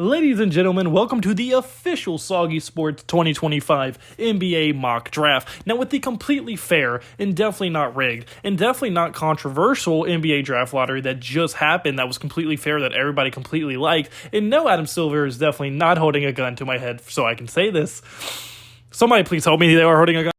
Ladies and gentlemen, welcome to the official Soggy Sports 2025 NBA mock draft. Now, with the completely fair and definitely not rigged and definitely not controversial NBA draft lottery that just happened, that was completely fair, that everybody completely liked, and no, Adam Silver is definitely not holding a gun to my head so I can say this. Somebody please help me, they are holding a gun.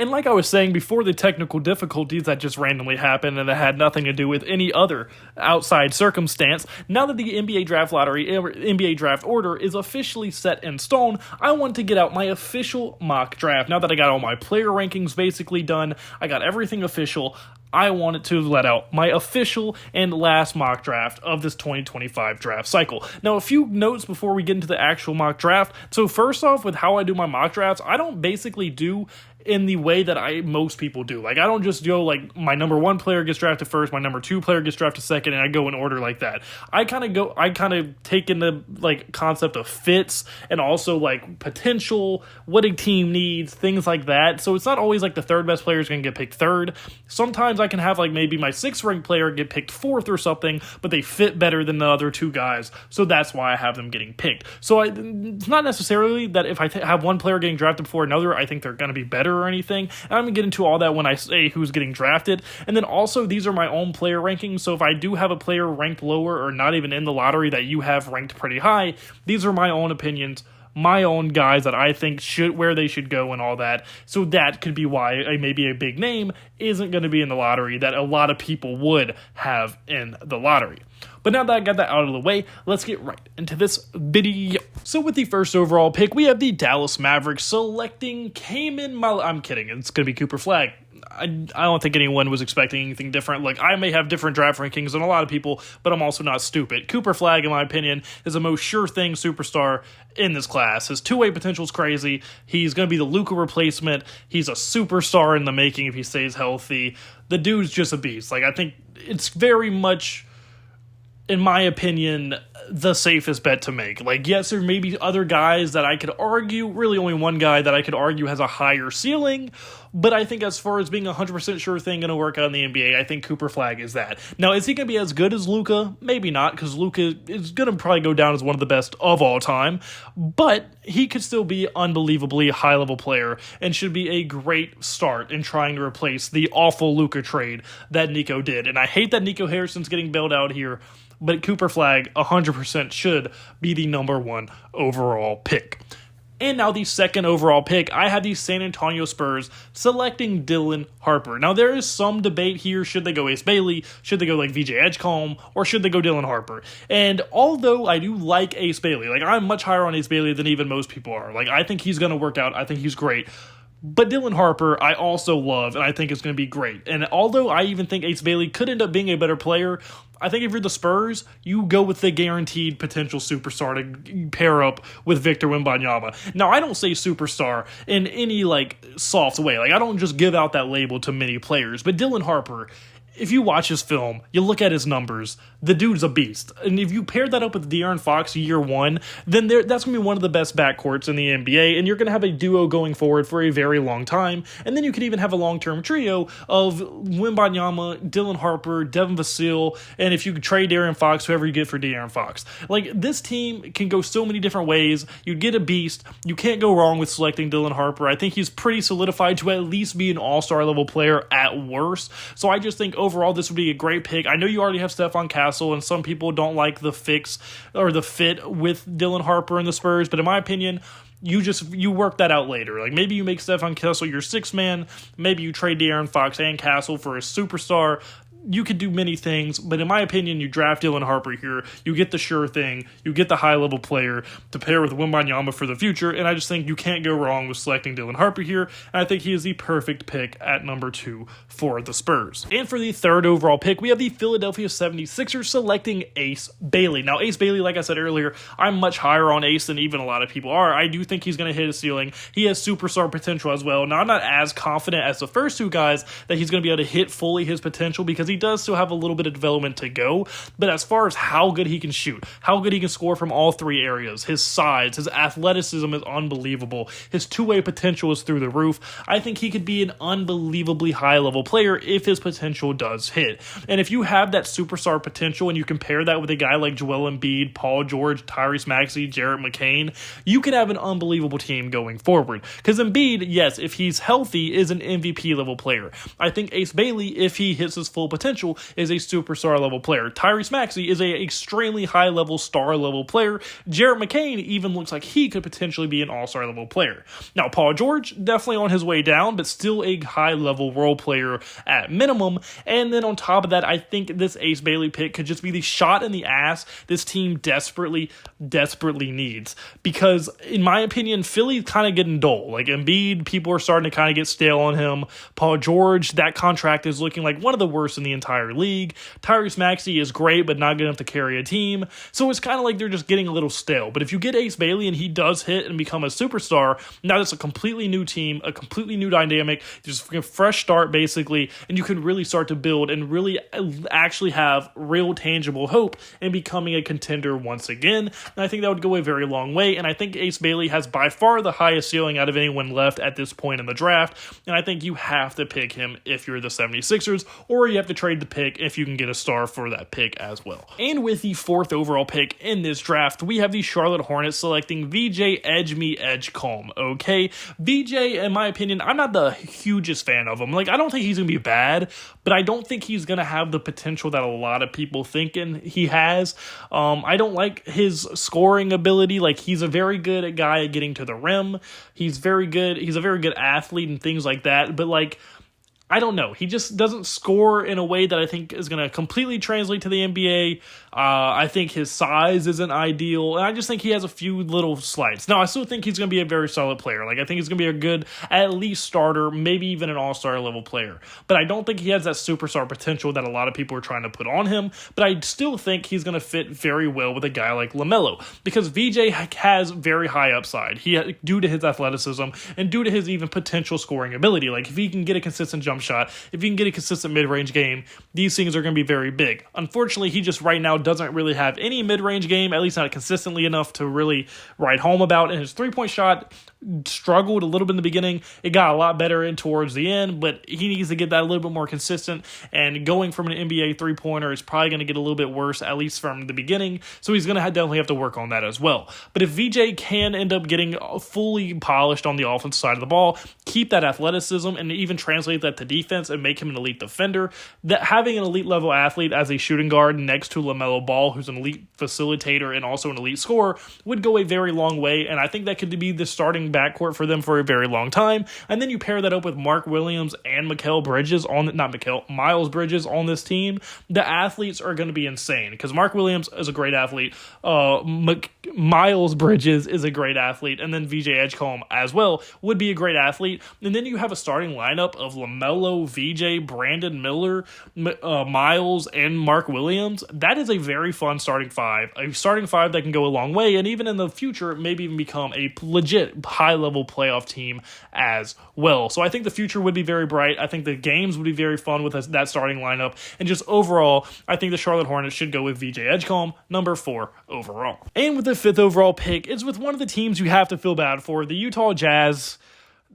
And like I was saying before, the technical difficulties that just randomly happened and that had nothing to do with any other outside circumstance, now that the NBA draft lottery, NBA draft order is officially set in stone, I want to get out my official mock draft. Now that I got all my player rankings basically done, I got everything official, I wanted to let out my official and last mock draft of this 2025 draft cycle. Now, a few notes before we get into the actual mock draft. So first off, with how I do my mock drafts, I don't basically do in the way that most people do. Like, I don't just go like my number one player gets drafted first, my number two player gets drafted second, and I go in order like that. I kind of take in the like concept of fits and also like potential, what a team needs, things like that. So it's not always like the third best player is going to get picked third. Sometimes I can have like maybe my sixth ranked player get picked fourth or something, but they fit better than the other two guys. So that's why I have them getting picked. So it's not necessarily that if I have one player getting drafted before another, I think they're going to be better or anything. And I'm going to get into all that when I say who's getting drafted. And then also, these are my own player rankings. So if I do have a player ranked lower or not even in the lottery that you have ranked pretty high, these are my own opinions, my own guys that I think where they should go and all that. So that could be why maybe a big name isn't going to be in the lottery that a lot of people would have in the lottery. But now that I got that out of the way, let's get right into this video. So with the first overall pick, we have the Dallas Mavericks selecting I'm kidding, it's going to be Cooper Flagg. I don't think anyone was expecting anything different. Like, I may have different draft rankings than a lot of people, but I'm also not stupid. Cooper Flagg, in my opinion, is the most sure thing superstar in this class. His two-way potential is crazy. He's going to be the Luka replacement. He's a superstar in the making if he stays healthy. The dude's just a beast. Like, I think it's very much, in my opinion, the safest bet to make. Like, yes, there may be other guys that I could argue, really only one guy that I could argue has a higher ceiling, but I think as far as being 100% sure thing going to work out in the NBA, I think Cooper Flagg is that. Now, is he going to be as good as Luka? Maybe not, because Luka is going to probably go down as one of the best of all time, but he could still be unbelievably high-level player and should be a great start in trying to replace the awful Luka trade that Nico did. And I hate that Nico Harrison's getting bailed out here, but Cooper Flagg 100% should be the number one overall pick. And now the second overall pick, I have the San Antonio Spurs selecting Dylan Harper. Now, there is some debate here. Should they go Ace Bailey? Should they go like VJ Edgecombe? Or should they go Dylan Harper? And although I do like Ace Bailey, like, I'm much higher on Ace Bailey than even most people are. Like, I think he's going to work out. I think he's great. But Dylan Harper, I also love, and I think is going to be great. And although I even think Ace Bailey could end up being a better player, I think if you're the Spurs, you go with the guaranteed potential superstar to pair up with Victor Wembanyama. Now, I don't say superstar in any, like, soft way. Like, I don't just give out that label to many players. But Dylan Harper, if you watch his film, you look at his numbers, the dude's a beast. And if you pair that up with De'Aaron Fox year one, then that's going to be one of the best backcourts in the NBA, and you're going to have a duo going forward for a very long time. And then you could even have a long-term trio of Wembanyama, Dylan Harper, Devin Vassell, and if you could trade De'Aaron Fox, whoever you get for De'Aaron Fox. Like, this team can go so many different ways. You'd get a beast. You can't go wrong with selecting Dylan Harper. I think he's pretty solidified to at least be an all-star level player at worst. So I just think overall this would be a great pick. I know you already have Stephon Castle, and some people don't like the fit with Dylan Harper and the Spurs, but in my opinion, you work that out later. Like, maybe you make Stephon Castle your sixth man, maybe you trade De'Aaron Fox and Castle for a superstar. You could do many things, but in my opinion, you draft Dylan Harper here, you get the sure thing, you get the high-level player to pair with Wembanyama for the future, and I just think you can't go wrong with selecting Dylan Harper here, and I think he is the perfect pick at number 2 for the Spurs. And for the third overall pick, we have the Philadelphia 76ers selecting Ace Bailey. Now, Ace Bailey, like I said earlier, I'm much higher on Ace than even a lot of people are. I do think he's going to hit his ceiling. He has superstar potential as well. Now, I'm not as confident as the first two guys that he's going to be able to hit fully his potential because he does still have a little bit of development to go. But as far as how good he can shoot, how good he can score from all three areas, his size, his athleticism is unbelievable. His two-way potential is through the roof. I think he could be an unbelievably high-level player if his potential does hit. And if you have that superstar potential and you compare that with a guy like Joel Embiid, Paul George, Tyrese Maxey, Jarrett McCain, you can have an unbelievable team going forward. Because Embiid, yes, if he's healthy, is an MVP level player. I think Ace Bailey, if he hits his full potential, is a superstar level player. Tyrese Maxey is a extremely high level star level player. Jarrett McCain even looks like he could potentially be an all-star level player. Now, Paul George, definitely on his way down, but still a high level role player at minimum. And then on top of that, I think this Ace Bailey pick could just be the shot in the ass this team desperately needs. Because, in my opinion, Philly's kind of getting dull. Like, Embiid, people are starting to kind of get stale on him. Paul George, that contract is looking like one of the worst in the entire league. Tyrese Maxey is great, but not good enough to carry a team. So it's kind of like they're just getting a little stale. But if you get Ace Bailey and he does hit and become a superstar, now that's a completely new team, a completely new dynamic, just a fresh start, basically, and you can really start to build and really actually have real tangible hope in becoming a contender once again. And I think that would go a very long way. And I think Ace Bailey has by far the highest ceiling out of anyone left at this point in the draft. And I think you have to pick him if you're the 76ers, or you have to trade the pick if you can get a star for that pick as well. And with the 4th overall pick in this draft, we have the Charlotte Hornets selecting VJ Edgecombe. Okay, VJ, in my opinion, I'm not the hugest fan of him. Like, I don't think he's going to be bad, but I don't think he's going to have the potential that a lot of people thinking he has. I don't like his scoring ability. Like, he's a very good guy at getting to the rim. He's very good. He's a very good athlete and things like that. But, like, I don't know. He just doesn't score in a way that I think is going to completely translate to the NBA. I think his size isn't ideal, and I just think he has a few little slights. Now, I still think he's going to be a very solid player. Like, I think he's going to be a good, at least starter, maybe even an all-star level player. But I don't think he has that superstar potential that a lot of people are trying to put on him. But I still think he's going to fit very well with a guy like LaMelo, because VJ has very high upside. Due to his athleticism and due to his even potential scoring ability. Like, if he can get a consistent jump shot, if he can get a consistent mid-range game, these things are going to be very big. Unfortunately, he just right now doesn't really have any mid-range game, at least not consistently enough to really write home about. And his three-point shot struggled a little bit in the beginning. It got a lot better in towards the end, but he needs to get that a little bit more consistent. And going from an NBA three-pointer is probably going to get a little bit worse, at least from the beginning. So he's going to definitely have to work on that as well. But if VJ can end up getting fully polished on the offensive side of the ball, keep that athleticism, and even translate that to defense and make him an elite defender, that having an elite level athlete as a shooting guard next to LaMelo Ball, who's an elite facilitator and also an elite scorer, would go a very long way. And I think that could be the starting backcourt for them for a very long time. And then you pair that up with Mark Williams and Miles Bridges on this team. The athletes are going to be insane, because Mark Williams is a great athlete. Miles Bridges is a great athlete. And then VJ Edgecombe as well would be a great athlete. And then you have a starting lineup of LaMelo, VJ, Brandon Miller, Miles, and Mark Williams. That is a very fun starting five. A starting five that can go a long way, and even in the future, maybe even become a legit high-level playoff team as well. So I think the future would be very bright. I think the games would be very fun with that starting lineup. And just overall, I think the Charlotte Hornets should go with VJ Edgecombe, number 4 overall. And with the 5th overall pick, it's with one of the teams you have to feel bad for, the Utah Jazz.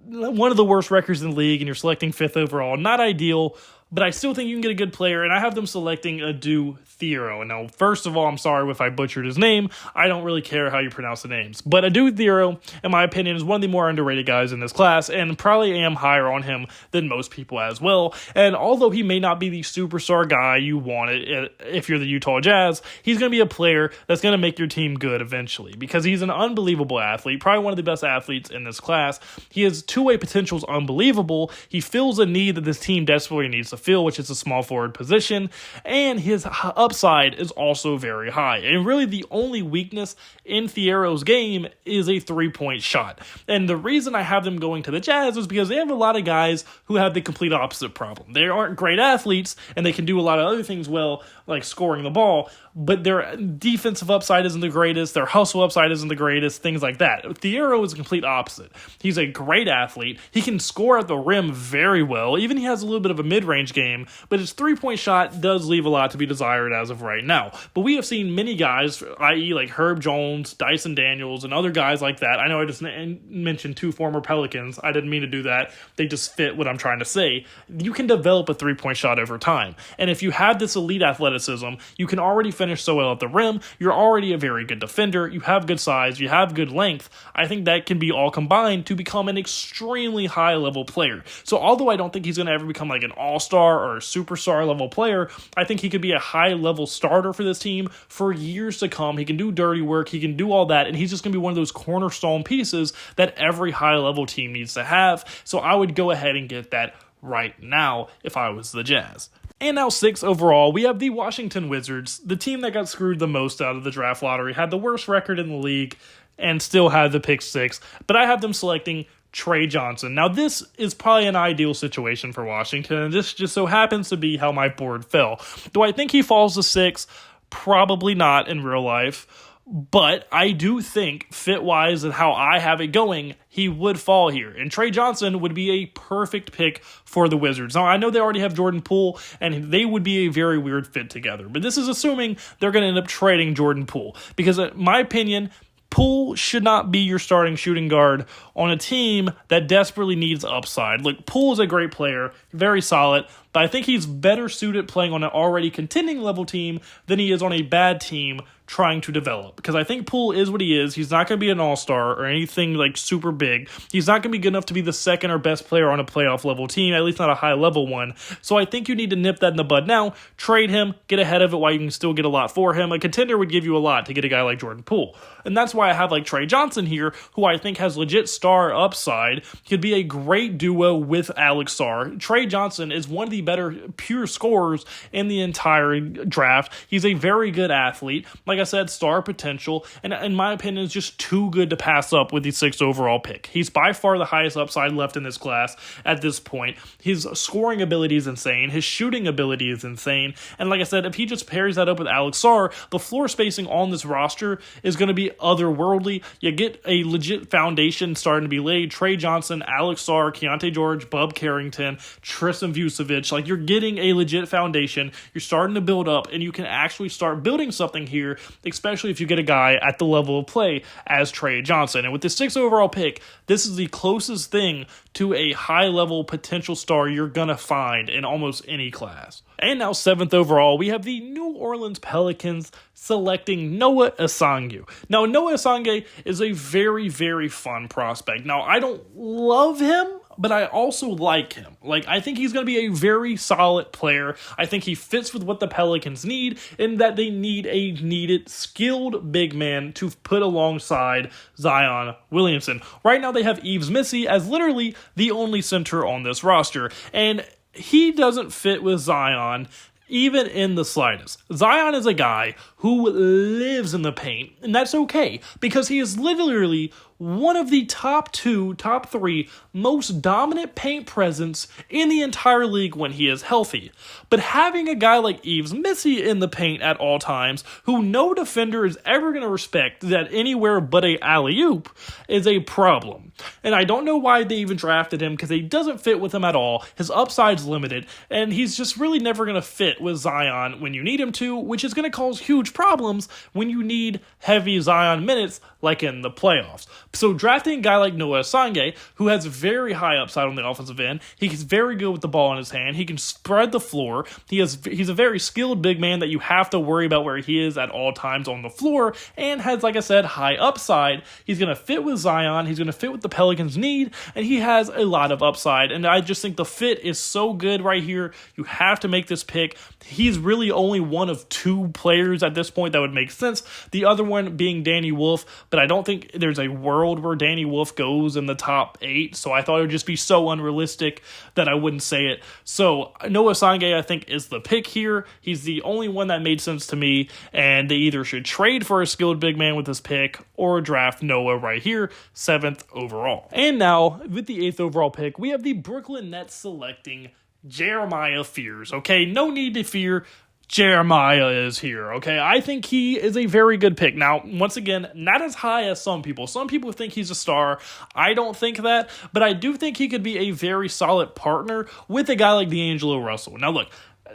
One of the worst records in the league, and you're selecting 5th overall. Not ideal, but I still think you can get a good player, and I have them selecting Adu Thiero. Now, first of all, I'm sorry if I butchered his name. I don't really care how you pronounce the names. But Adu Thiero, in my opinion, is one of the more underrated guys in this class, and probably am higher on him than most people as well. And although he may not be the superstar guy you wanted if you're the Utah Jazz, he's going to be a player that's going to make your team good eventually, because he's an unbelievable athlete, probably one of the best athletes in this class. His two-way potential is unbelievable. He fills a need that this team desperately needs to fill, which is a small forward position, and his upside is also very high. And really the only weakness in Thiero's game is a three-point shot. And the reason I have them going to the Jazz is because they have a lot of guys who have the complete opposite problem. They aren't great athletes, and they can do a lot of other things well, like scoring the ball, but their defensive upside isn't the greatest, their hustle upside isn't the greatest, things like that. Thiero is the complete opposite. He's a great athlete. He can score at the rim very well. Even he has a little bit of a mid-range mid-range game, but his three-point shot does leave a lot to be desired as of right now. But we have seen many guys, i.e. like Herb Jones, Dyson Daniels, and other guys like that. I know I just mentioned 2 former Pelicans. I didn't mean to do that. They just fit what I'm trying to say. You can develop a three-point shot over time. And if you have this elite athleticism, you can already finish so well at the rim. You're already a very good defender. You have good size. You have good length. I think that can be all combined to become an extremely high-level player. So although I don't think he's going to ever become like an all-star or a superstar level player, I think he could be a high-level starter for this team for years to come. He can do dirty work. He can do all that. And he's just going to be one of those cornerstone pieces that every high-level team needs to have. So I would go ahead and get that right now if I was the Jazz. And now 6 overall, we have the Washington Wizards, the team that got screwed the most out of the draft lottery, had the worst record in the league, and still had the pick 6. But I have them selecting Trey Johnson. Now, this is probably an ideal situation for Washington, and this just so happens to be how my board fell. Do I think he falls to 6? Probably not in real life. But I do think, fit-wise and how I have it going, he would fall here. And Trey Johnson would be a perfect pick for the Wizards. Now, I know they already have Jordan Poole, and they would be a very weird fit together. But this is assuming they're going to end up trading Jordan Poole. Because in my opinion, Poole should not be your starting shooting guard on a team that desperately needs upside. Look, Poole is a great player, very solid, but I think he's better suited playing on an already contending level team than he is on a bad team trying to develop. Because I think Poole is what he is. He's not going to be an all-star or anything like super big. He's not going to be good enough to be the second or best player on a playoff level team, at least not a high level one. So I think you need to nip that in the bud now, trade him, get ahead of it while you can still get a lot for him. A contender would give you a lot to get a guy like Jordan Poole. And that's why I have like Trey Johnson here, who I think has legit star upside. Could be a great duo with Alex Sarr. Trey Johnson is one of the better pure scorers in the entire draft. He's a very good athlete. Like I said, star potential, and in my opinion, is just too good to pass up with the 6th overall pick. He's by far the highest upside left in this class at this point. His scoring ability is insane. His shooting ability is insane. And like I said, if he just pairs that up with Alex Sarr, the floor spacing on this roster is going to be otherworldly. You get a legit foundation starting to be laid. Trey Johnson, Alex Sarr, Keontae George, Bub Carrington, Tristan Vucevic. Like, you're getting a legit foundation. You're starting to build up, and you can actually start building something here, especially if you get a guy at the level of play as Trey Johnson. And with the 6th overall pick, this is the closest thing to a high-level potential star you're going to find in almost any class. And now 7th overall, we have the New Orleans Pelicans selecting Noah Asangwe. Now, Noah Asangwe is a very, very fun prospect. Now, I don't love him, but I also like him. Like, I think he's going to be a very solid player. I think he fits with what the Pelicans need, in that they need a needed, skilled big man to put alongside Zion Williamson. Right now, they have Yves Missi as literally the only center on this roster, and he doesn't fit with Zion even in the slightest. Zion is a guy who lives in the paint, and that's okay, because he is literally one of the top 3 most dominant paint presence in the entire league when he is healthy. But having a guy like Yves Missi in the paint at all times, who no defender is ever going to respect that anywhere but a alley-oop, is a problem. And I don't know why they even drafted him, because he doesn't fit with him at all. His upside's limited, and he's just really never going to fit with Zion when you need him to, which is going to cause huge problems when you need heavy Zion minutes like in the playoffs. So drafting a guy like Noah Asangwe, who has very high upside on the offensive end, he's very good with the ball in his hand, he can spread the floor, he's a very skilled big man that you have to worry about where he is at all times on the floor, and has, like I said, high upside. He's going to fit with Zion, he's going to fit what the Pelicans need, and he has a lot of upside. And I just think the fit is so good right here. You have to make this pick. He's really only one of 2 players at this point that would make sense, the other one being Danny Wolf, but I don't think there's a world where Danny Wolf goes in the top 8, so I thought it would just be so unrealistic that I wouldn't say it. So Noah Asangwe, I think, is the pick here. He's the only one that made sense to me, and they either should trade for a skilled big man with this pick or draft Noah right here, 7th overall. And now, with the 8th overall pick, we have the Brooklyn Nets selecting Jeremiah Fears. Okay, no need to fear. Jeremiah is here, okay? I think he is a very good pick. Now, once again, not as high as some people. Some people think he's a star. I don't think that, but I do think he could be a very solid partner with a guy like D'Angelo Russell. Now, look,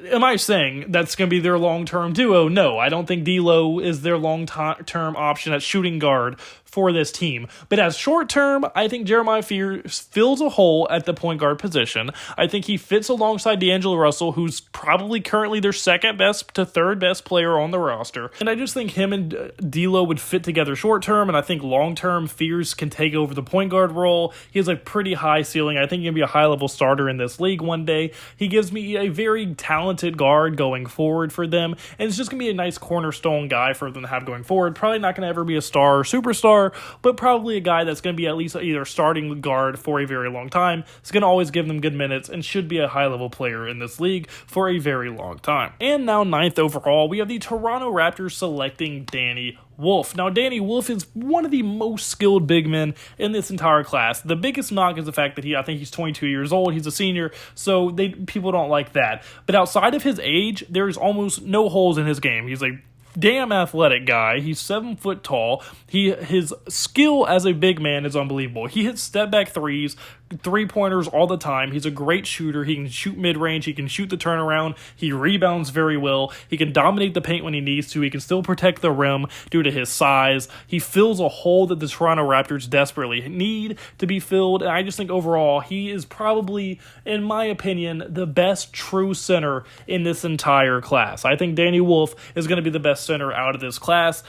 am I saying that's going to be their long-term duo? No, I don't think D'Lo is their long-term option at shooting guard for this team. But as short-term, I think Jeremiah fills a hole at the point guard position. I think he fits alongside D'Angelo Russell, who's probably currently their second best to third best player on the roster. And I just think him and D'Lo would fit together short-term, and I think long-term, Fears can take over the point guard role. He has a pretty high ceiling. I think he can be a high-level starter in this league one day. He gives me a very talented guard going forward for them, and it's just going to be a nice cornerstone guy for them to have going forward. Probably not going to ever be a star or superstar, but probably a guy that's going to be at least either starting guard for a very long time. It's going to always give them good minutes and should be a high-level player in this league for a very long time. And now 9th overall, we have the Toronto Raptors selecting Danny Wolf. Now, Danny Wolf is one of the most skilled big men in this entire class. The biggest knock is the fact that I think he's 22 years old. He's a senior, so people don't like that. But outside of his age, there's almost no holes in his game. He's a damn athletic guy. He's 7 foot tall. His skill as a big man is unbelievable. He hits step back threes, 3-pointers all the time. He's a great shooter. He can shoot mid-range. He can shoot the turnaround. He rebounds very well. He can dominate the paint when he needs to. He can still protect the rim due to his size. He fills a hole that the Toronto Raptors desperately need to be filled. And I just think overall, he is probably, in my opinion, the best true center in this entire class. I think Danny Wolf is going to be the best center out of this class.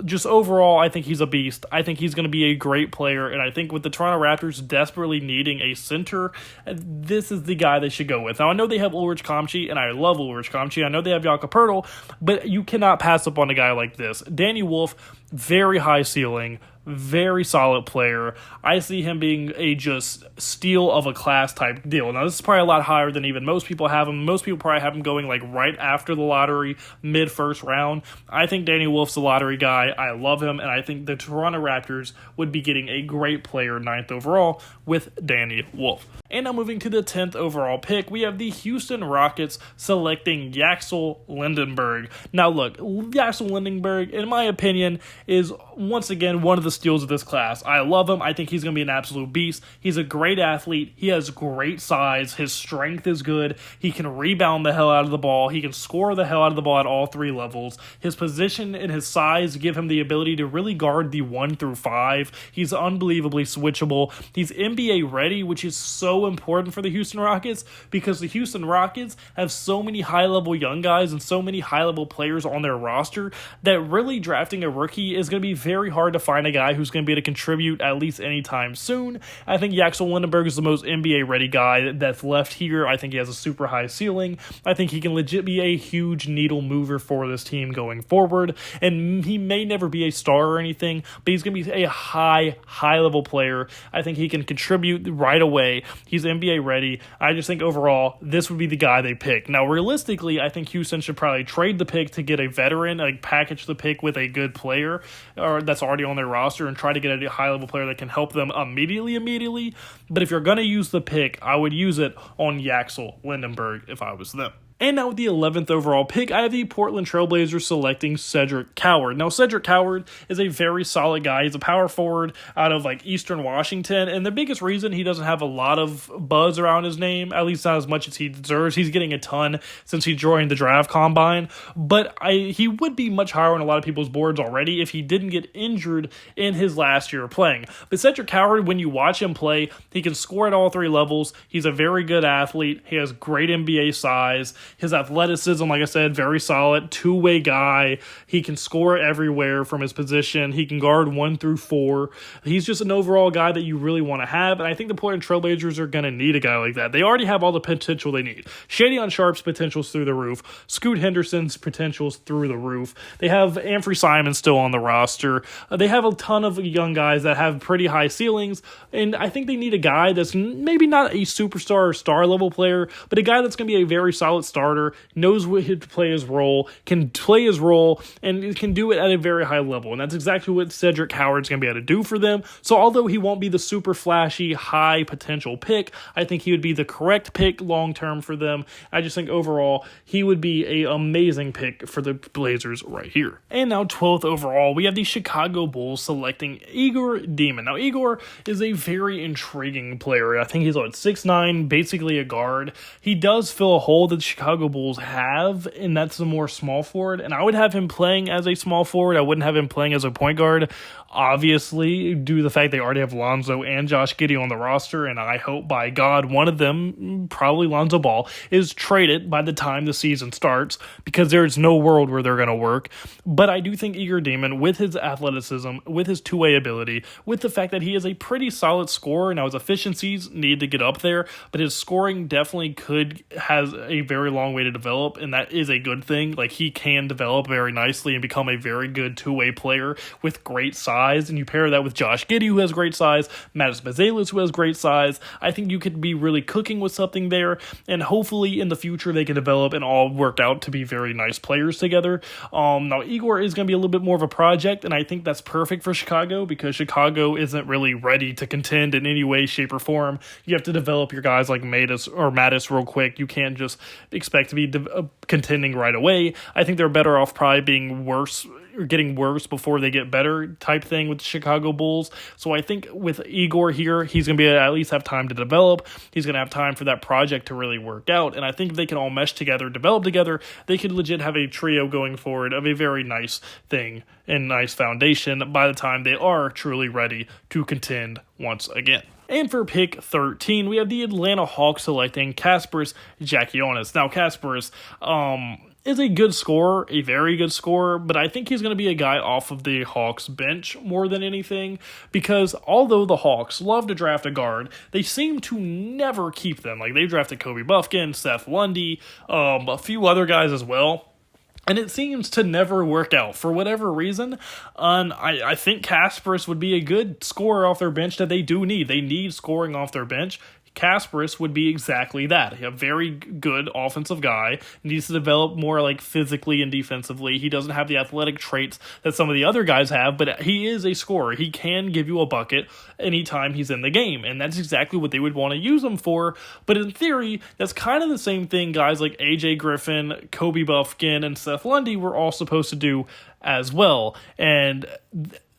Just overall, I think he's a beast. I think he's going to be a great player. And I think with the Toronto Raptors desperately needing a center, this is the guy they should go with. Now, I know they have Ulrich Kamchi, and I love Ulrich Kamchi. I know they have Jakob Poeltl, but you cannot pass up on a guy like this. Danny Wolf, very high ceiling, very solid player. I see him being a just steal of a class type deal. Now, this is probably a lot higher than even most people have him. Most people probably have him going like right after the lottery, mid-first round. I think Danny Wolf's a lottery guy. I love him, and I think the Toronto Raptors would be getting a great player 9th overall with Danny Wolf. And now moving to the 10th overall pick, we have the Houston Rockets selecting Yaxel Lindenberg. Now look, Yaxel Lindenberg, in my opinion, is once again one of the steals of this class. I love him. I think he's going to be an absolute beast. He's a great athlete. He has great size. His strength is good. He can rebound the hell out of the ball. He can score the hell out of the ball at all 3 levels. His position and his size give him the ability to really guard the 1 through 5. He's unbelievably switchable. He's NBA ready, which is so important for the Houston Rockets because the Houston Rockets have so many high-level young guys and so many high-level players on their roster that really drafting a rookie is going to be very hard to find a guy who's going to be able to contribute at least anytime soon. I think Yaxel Lindenberg is the most NBA-ready guy that's left here. I think he has a super high ceiling. I think he can legit be a huge needle mover for this team going forward, and he may never be a star or anything, but he's going to be a high-level player. I think he can contribute right away. He's NBA ready. I just think overall, this would be the guy they pick. Now, realistically, I think Houston should probably trade the pick to get a veteran, like package the pick with a good player or that's already on their roster and try to get a high-level player that can help them immediately. But if you're going to use the pick, I would use it on Yaxel Lindenberg if I was them. And now with the 11th overall pick, I have the Portland Trailblazers selecting Cedric Coward. Now, Cedric Coward is a very solid guy. He's a power forward out of like Eastern Washington, and the biggest reason he doesn't have a lot of buzz around his name, at least not as much as he deserves, he's getting a ton since he joined the draft combine, but he would be much higher on a lot of people's boards already if he didn't get injured in his last year playing. But Cedric Coward, when you watch him play, he can score at all 3 levels. He's a very good athlete. He has great NBA size. His athleticism, like I said, very solid, 2-way guy. He can score everywhere from his position. He can guard 1 through 4. He's just an overall guy that you really want to have, and I think the Portland Trailblazers are going to need a guy like that. They already have all the potential they need. Shadion Sharp's potential's through the roof. Scoot Henderson's potential's through the roof. They have Anfernee Simons still on the roster. They have a ton of young guys that have pretty high ceilings, and I think they need a guy that's maybe not a superstar or star-level player, but a guy that's going to be a very solid starter, knows what to play his role, can play his role, and can do it at a very high level. And that's exactly what Cedric Howard's going to be able to do for them. So although he won't be the super flashy, high potential pick, I think he would be the correct pick long term for them. I just think overall he would be an amazing pick for the Blazers right here. And now 12th overall, we have the Chicago Bulls selecting Igor Demon. Now Igor is a very intriguing player. I think he's at 6'9", basically a guard. He does fill a hole that the Chicago Bulls have, and that's a more small forward. And I would have him playing as a small forward. I wouldn't have him playing as a point guard, obviously, due to the fact they already have Lonzo and Josh Giddey on the roster. And I hope, by God, one of them, probably Lonzo Ball, is traded by the time the season starts, because there's no world where they're going to work. But I do think Igor Demon, with his athleticism, with his two-way ability, with the fact that he is a pretty solid scorer, now his efficiencies need to get up there, but his scoring definitely has a very long way to develop, and that is a good thing. Like, he can develop very nicely and become a very good two-way player with great size, and you pair that with Josh Giddey, who has great size, Mattis Bezelis, who has great size. I think you could be really cooking with something there, and hopefully in the future they can develop and all work out to be very nice players together. Now Igor is going to be a little bit more of a project, and I think that's perfect for Chicago, because Chicago isn't really ready to contend in any way, shape, or form. You have to develop your guys like Mattis real quick. You can't just expect to be contending right away. I think they're better off probably being worse, or getting worse before they get better type thing with the Chicago Bulls. So I think with Igor here, he's going to be at least have time to develop. He's going to have time for that project to really work out. And I think if they can all mesh together, develop together, they could legit have a trio going forward of a very nice thing and nice foundation by the time they are truly ready to contend once again. And for pick 13, we have the Atlanta Hawks selecting Kasparas Giannakis. Now, Kasparas, is a good scorer, a very good scorer, but I think he's going to be a guy off of the Hawks bench more than anything, because although the Hawks love to draft a guard, they seem to never keep them. Like, they drafted Kobe Buffkin, Seth Lundy, a few other guys as well, and it seems to never work out for whatever reason. I think Kasparas would be a good scorer off their bench that they do need. They need scoring off their bench. Kasparas would be exactly that. A very good offensive guy, needs to develop more like physically and defensively. He doesn't have the athletic traits that some of the other guys have, but he is a scorer. He can give you a bucket anytime he's in the game, and that's exactly what they would want to use him for. But in theory, that's kind of the same thing guys like AJ Griffin, Kobe Buffkin, and Seth Lundy were all supposed to do as well. And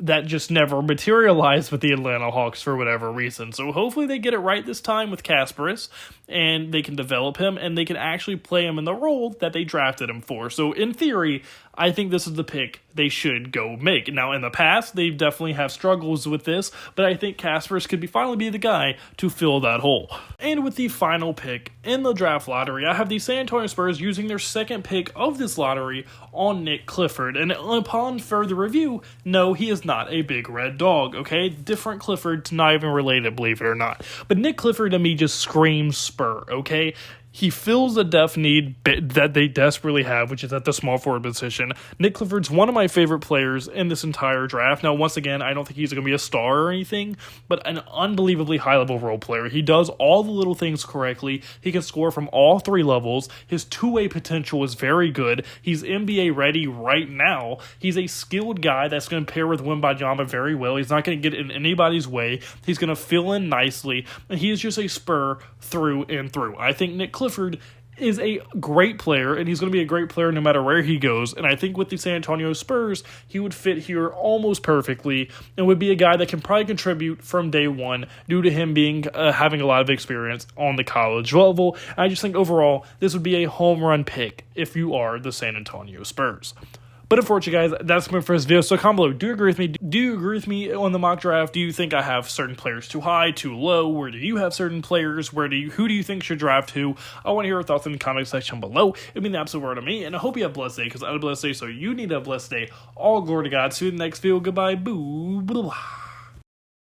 that just never materialized with the Atlanta Hawks for whatever reason. So hopefully they get it right this time with Kasparas, and they can develop him, and they can actually play him in the role that they drafted him for. So in theory, I think this is the pick they should go make. Now, in the past, they definitely have struggles with this, but I think Kasparas could finally be the guy to fill that hole. And with the final pick in the draft lottery, I have the San Antonio Spurs using their second pick of this lottery on Nick Clifford. And upon further review, no, he is not a big red dog, okay? Different Clifford, not even related, believe it or not. But Nick Clifford to me just screams Spur, okay? He fills a depth need that they desperately have, which is at the small forward position. Nick Clifford's one of my favorite players in this entire draft. Now, once again, I don't think he's going to be a star or anything, but an unbelievably high-level role player. He does all the little things correctly. He can score from all three levels. His two-way potential is very good. He's NBA ready right now. He's a skilled guy that's going to pair with Wembanyama very well. He's not going to get in anybody's way. He's going to fill in nicely, and he is just a Spur through and through. I think Nick Clifford is a great player, and he's going to be a great player no matter where he goes. And I think with the San Antonio Spurs, he would fit here almost perfectly and would be a guy that can probably contribute from day one due to him being having a lot of experience on the college level. I just think overall, this would be a home run pick if you are the San Antonio Spurs. But unfortunately, guys, that's my first video. So comment below. Do you agree with me? Do you agree with me on the mock draft? Do you think I have certain players too high, too low? Where do you have certain players? Who do you think should draft who? I want to hear your thoughts in the comment section below. It means the absolute word to me. And I hope you have a blessed day, because I had a blessed day, so you need a blessed day. All glory to God. See you in the next video. Goodbye. Boo. Blah.